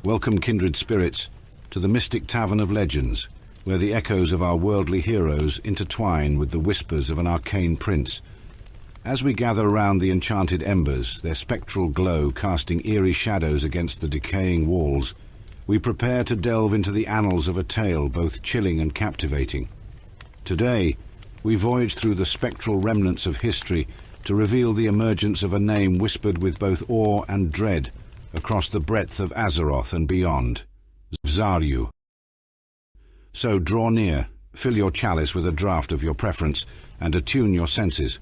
Welcome, kindred spirits, to the mystic tavern of legends, where the echoes of our worldly heroes intertwine with the whispers of an arcane prince. As we gather around the enchanted embers, their spectral glow casting eerie shadows against the decaying walls, we prepare to delve into the annals of a tale both chilling and captivating. Today, we voyage through the spectral remnants of history to reveal the emergence of a name whispered with both awe and dread across the breadth of Azeroth and beyond, Xaryu. So draw near, fill your chalice with a draught of your preference, and attune your senses,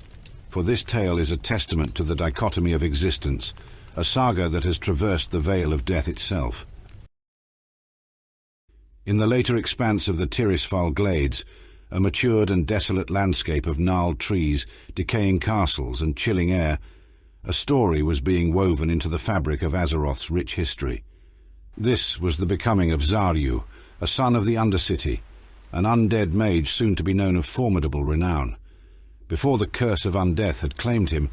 for this tale is a testament to the dichotomy of existence, a saga that has traversed the veil of death itself. In the later expanse of the Tirisfal Glades, a matured and desolate landscape of gnarled trees, decaying castles and chilling air, a story was being woven into the fabric of Azeroth's rich history. This was the becoming of Xaryu, a son of the Undercity, an undead mage soon to be known of formidable renown. Before the curse of undeath had claimed him,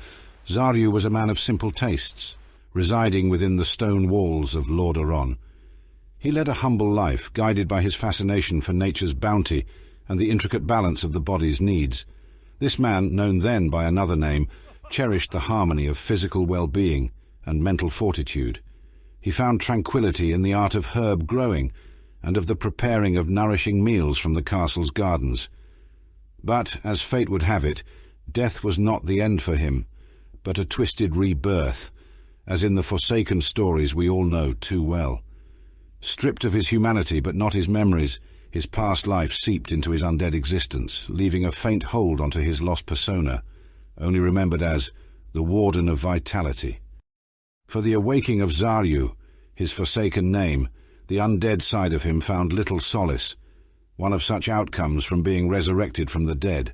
Xaryu was a man of simple tastes, residing within the stone walls of Lordaeron. He led a humble life, guided by his fascination for nature's bounty and the intricate balance of the body's needs. This man, known then by another name, cherished the harmony of physical well-being and mental fortitude. He found tranquility in the art of herb growing and of the preparing of nourishing meals from the castle's gardens. But, as fate would have it, death was not the end for him, but a twisted rebirth, as in the Forsaken stories we all know too well. Stripped of his humanity but not his memories, his past life seeped into his undead existence, leaving a faint hold onto his lost persona, only remembered as the Warden of Vitality. For the awaking of Xaryu, his forsaken name, the undead side of him found little solace, one of such outcomes from being resurrected from the dead.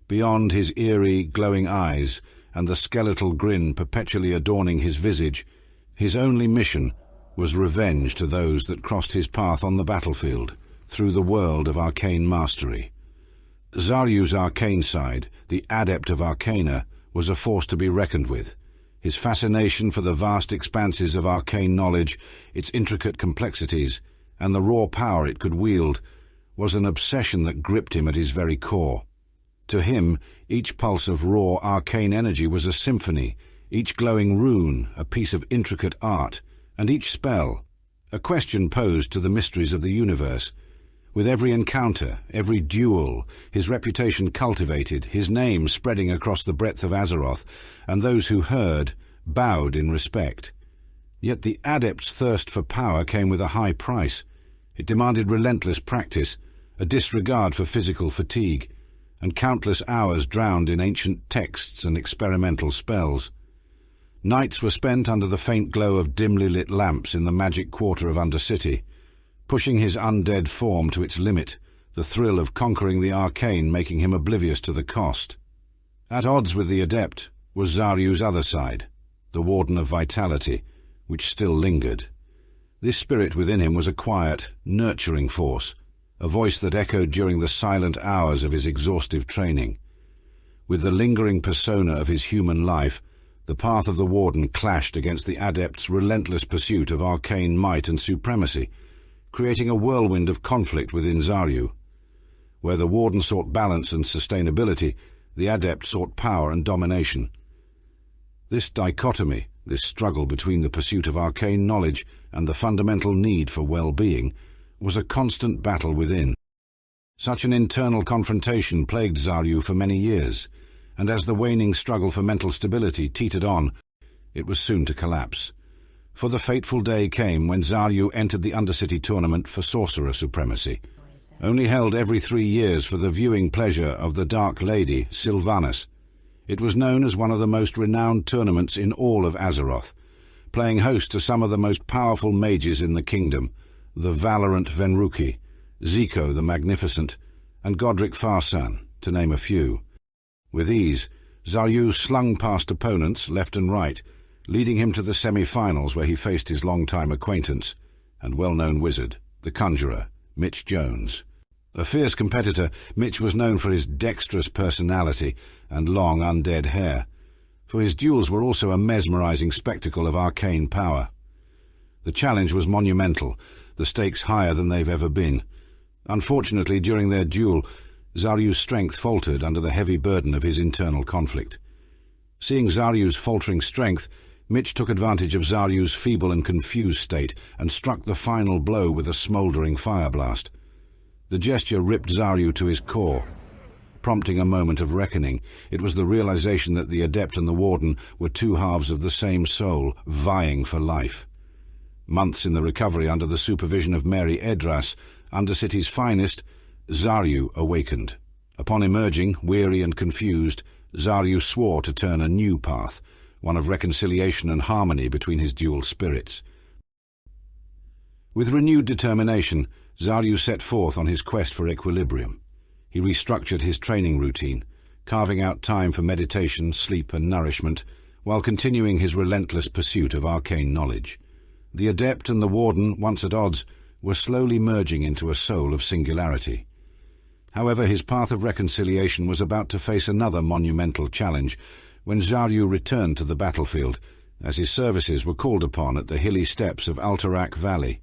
Beyond his eerie, glowing eyes and the skeletal grin perpetually adorning his visage, his only mission was revenge to those that crossed his path on the battlefield, through the world of arcane mastery. Xaryu's arcane side, the adept of arcana, was a force to be reckoned with. His fascination for the vast expanses of arcane knowledge, its intricate complexities, and the raw power it could wield, was an obsession that gripped him at his very core. To him, each pulse of raw arcane energy was a symphony, each glowing rune a piece of intricate art, and each spell a question posed to the mysteries of the universe. With every encounter, every duel, his reputation cultivated, his name spreading across the breadth of Azeroth, and those who heard bowed in respect. Yet the adept's thirst for power came with a high price. It demanded relentless practice, a disregard for physical fatigue, and countless hours drowned in ancient texts and experimental spells. Nights were spent under the faint glow of dimly lit lamps in the magic quarter of Undercity, pushing his undead form to its limit, the thrill of conquering the arcane making him oblivious to the cost. At odds with the adept was Xaryu's other side, the Warden of Vitality, which still lingered. This spirit within him was a quiet, nurturing force, a voice that echoed during the silent hours of his exhaustive training. With the lingering persona of his human life, the path of the Warden clashed against the adept's relentless pursuit of arcane might and supremacy, creating a whirlwind of conflict within Xaryu. Where the Warden sought balance and sustainability, the adept sought power and domination. This dichotomy, this struggle between the pursuit of arcane knowledge and the fundamental need for well-being, was a constant battle within. Such an internal confrontation plagued Xaryu for many years, and as the waning struggle for mental stability teetered on, it was soon to collapse. For the fateful day came when Xaryu entered the Undercity tournament for sorcerer supremacy, only held every 3 years for the viewing pleasure of the Dark Lady, Sylvanas. It was known as one of the most renowned tournaments in all of Azeroth, playing host to some of the most powerful mages in the kingdom, the Valorant Venruki, Zico the Magnificent, and Godric Farsan, to name a few. With ease, Xaryu slung past opponents left and right, leading him to the semi-finals where he faced his long-time acquaintance and well-known wizard, the conjurer, Mitch Jones. A fierce competitor, Mitch was known for his dexterous personality and long undead hair, for his duels were also a mesmerizing spectacle of arcane power. The challenge was monumental, the stakes higher than they've ever been. Unfortunately, during their duel, Xaryu's strength faltered under the heavy burden of his internal conflict. Seeing Xaryu's faltering strength, Mitch took advantage of Xaryu's feeble and confused state and struck the final blow with a smouldering fire blast. The gesture ripped Xaryu to his core. Prompting a moment of reckoning, it was the realization that the Adept and the Warden were two halves of the same soul, vying for life. Months in the recovery under the supervision of Mary Edras, Undercity's finest, Xaryu awakened. Upon emerging, weary and confused, Xaryu swore to turn a new path, one of reconciliation and harmony between his dual spirits. With renewed determination, Xaryu set forth on his quest for equilibrium. He restructured his training routine, carving out time for meditation, sleep and nourishment, while continuing his relentless pursuit of arcane knowledge. The Adept and the Warden, once at odds, were slowly merging into a soul of singularity. However, his path of reconciliation was about to face another monumental challenge when Xaryu returned to the battlefield, as his services were called upon at the hilly steps of Alterac Valley.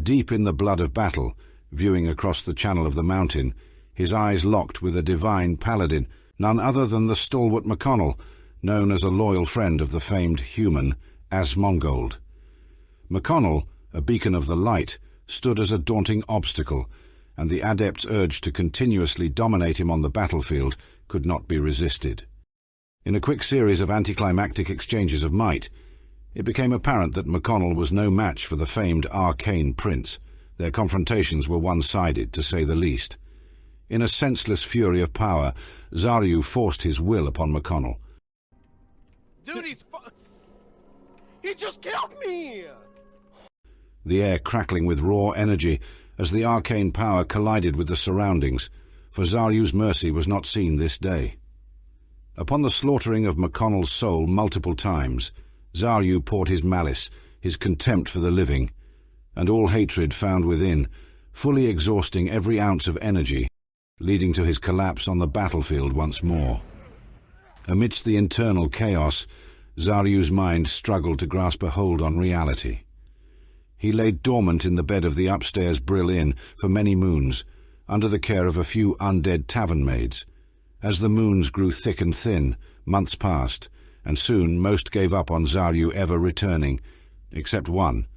Deep in the blood of battle, viewing across the channel of the mountain, his eyes locked with a divine paladin, none other than the stalwart McConnell, known as a loyal friend of the famed human Asmongold. McConnell, a beacon of the light, stood as a daunting obstacle, and the Adept's urge to continuously dominate him on the battlefield could not be resisted. In a quick series of anticlimactic exchanges of might, it became apparent that McConnell was no match for the famed Arcane Prince. Their confrontations were one-sided, to say the least. In a senseless fury of power, Xaryu forced his will upon McConnell. Dude, he just killed me! The air crackling with raw energy as the arcane power collided with the surroundings, for Xaryu's mercy was not seen this day. Upon the slaughtering of McConnell's soul multiple times, Xaryu poured his malice, his contempt for the living, and all hatred found within, fully exhausting every ounce of energy, leading to his collapse on the battlefield once more. Amidst the internal chaos, Xaryu's mind struggled to grasp a hold on reality. He lay dormant in the bed of the upstairs Brill Inn for many moons, under the care of a few undead tavern maids. As the moons grew thick and thin, months passed, and soon most gave up on Xaryu ever returning, except one.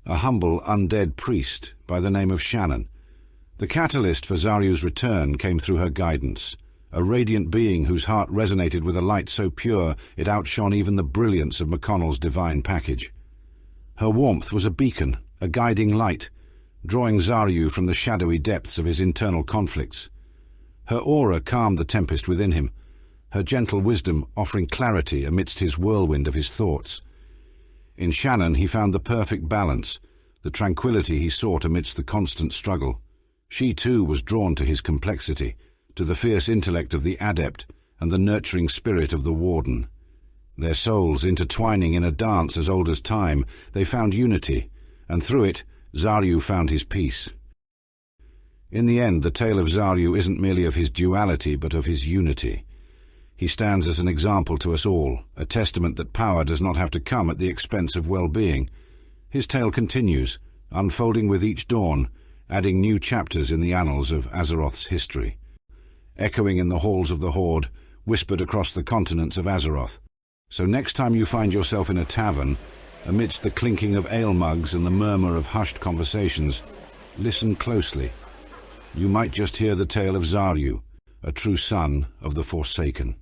A humble undead priest by the name of Shannon. The catalyst for Xaryu's return came through her guidance, a radiant being whose heart resonated with a light so pure it outshone even the brilliance of McConnell's divine package. Her warmth was a beacon, a guiding light, drawing Xaryu from the shadowy depths of his internal conflicts. Her aura calmed the tempest within him, her gentle wisdom offering clarity amidst his whirlwind of his thoughts. In Shannon he found the perfect balance, the tranquility he sought amidst the constant struggle. She too was drawn to his complexity, to the fierce intellect of the Adept and the nurturing spirit of the Warden. Their souls intertwining in a dance as old as time, they found unity, and through it, Xaryu found his peace. In the end, the tale of Xaryu isn't merely of his duality, but of his unity. He stands as an example to us all, a testament that power does not have to come at the expense of well-being. His tale continues, unfolding with each dawn, adding new chapters in the annals of Azeroth's history. Echoing in the halls of the Horde, whispered across the continents of Azeroth. So next time you find yourself in a tavern, amidst the clinking of ale mugs and the murmur of hushed conversations, listen closely. You might just hear the tale of Xaryu, a true son of the Forsaken.